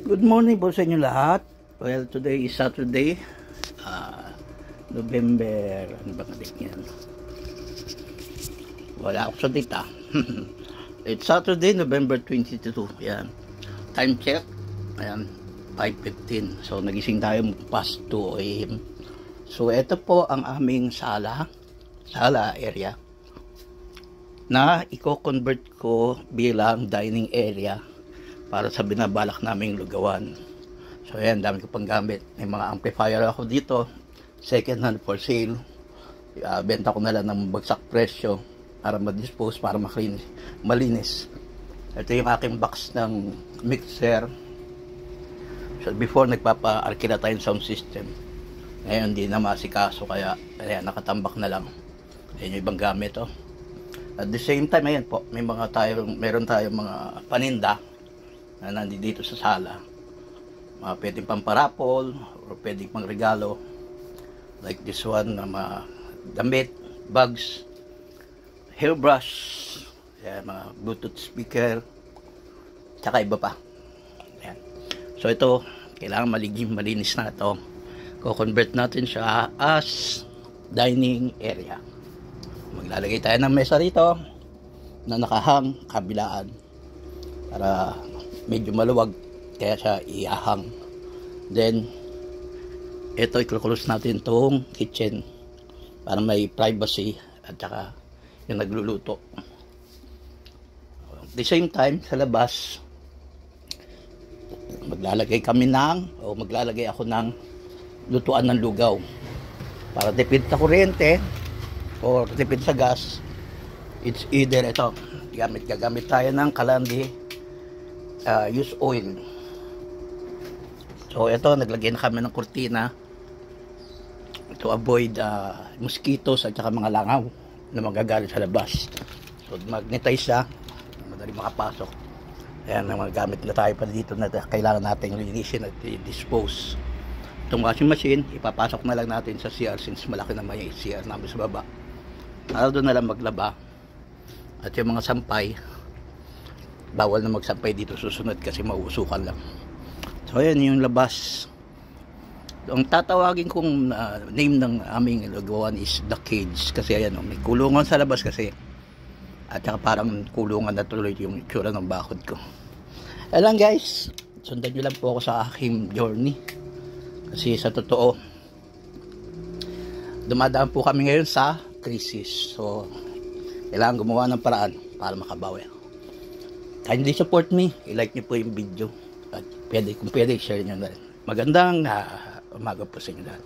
Good morning po sa inyo lahat. Well, today is Saturday, November, ano ba kadik yan? Wala ako sa data. It's Saturday, November 22. Yan. Time check. Ayan, 5:15. So, nagising tayo past 2 AM. So, ito po ang aming sala area na i-convert ko bilang dining area para sa binabalak naming lugawan. So ayan, dami ko pang gamit. May mga amplifier ako dito, second hand for sale. Benta ko na lang ng bagsak presyo para ma-dispose, para malinis. Ito yung aking box ng mixer. So before, nagpapa-arkila tayong sound system. Ngayon hindi na masikaso, kaya ayan, nakatambak na lang. Ayan yung ibang gamit, oh. At the same time, ayan po, meron tayong mga paninda na nandito sa sala. Mga pwedeng pamparapol o pwedeng pang regalo, like this one na mga damit, bags, hairbrush, mga bluetooth speaker, tsaka iba pa. Ayan. So ito, kailangan malinis na ito. Ko-convert natin siya as dining area. Maglalagay tayo ng mesa rito na nakahang kabilaan para medyo maluwag, kaya siya iahang. Then ito, i-close natin tong kitchen para may privacy at saka yung nagluluto. At the same time, sa labas maglalagay ako ng lutuan ng lugaw para tipid sa kuryente o tipid sa gas. It's either ito, gagamit tayo ng Kalandi use oil. So ito, naglagay na kami ng kurtina to avoid mosquitoes at saka mga langaw na magagalit sa labas. So magnetize siya, madali makapasok. Ayan, mga gamit na tayo pa dito na kailangan natin linisin at i-dispose. Itong washing machine, ipapasok na lang natin sa CR since malaki na may CR namin sa baba. Para doon na lang maglaba. At yung mga sampay, bawal na magsampay dito susunod kasi mauusukan lang. So ayan yung labas. Ang tatawagin kong name ng aming lugawan is The Cage, kasi ayan, may kulungan sa labas kasi, at saka parang kulungan na tuloy yung itsura ng bakod ko. Ayan guys, sundan nyo lang po ako sa aking journey kasi sa totoo dumadaan po kami ngayon sa crisis. So kailangan gumawa ng paraan para makabawi. Kindly support me, i-like nyo po yung video at kung pwede share nyo na rin. Magandang umaga po sa inyo lahat.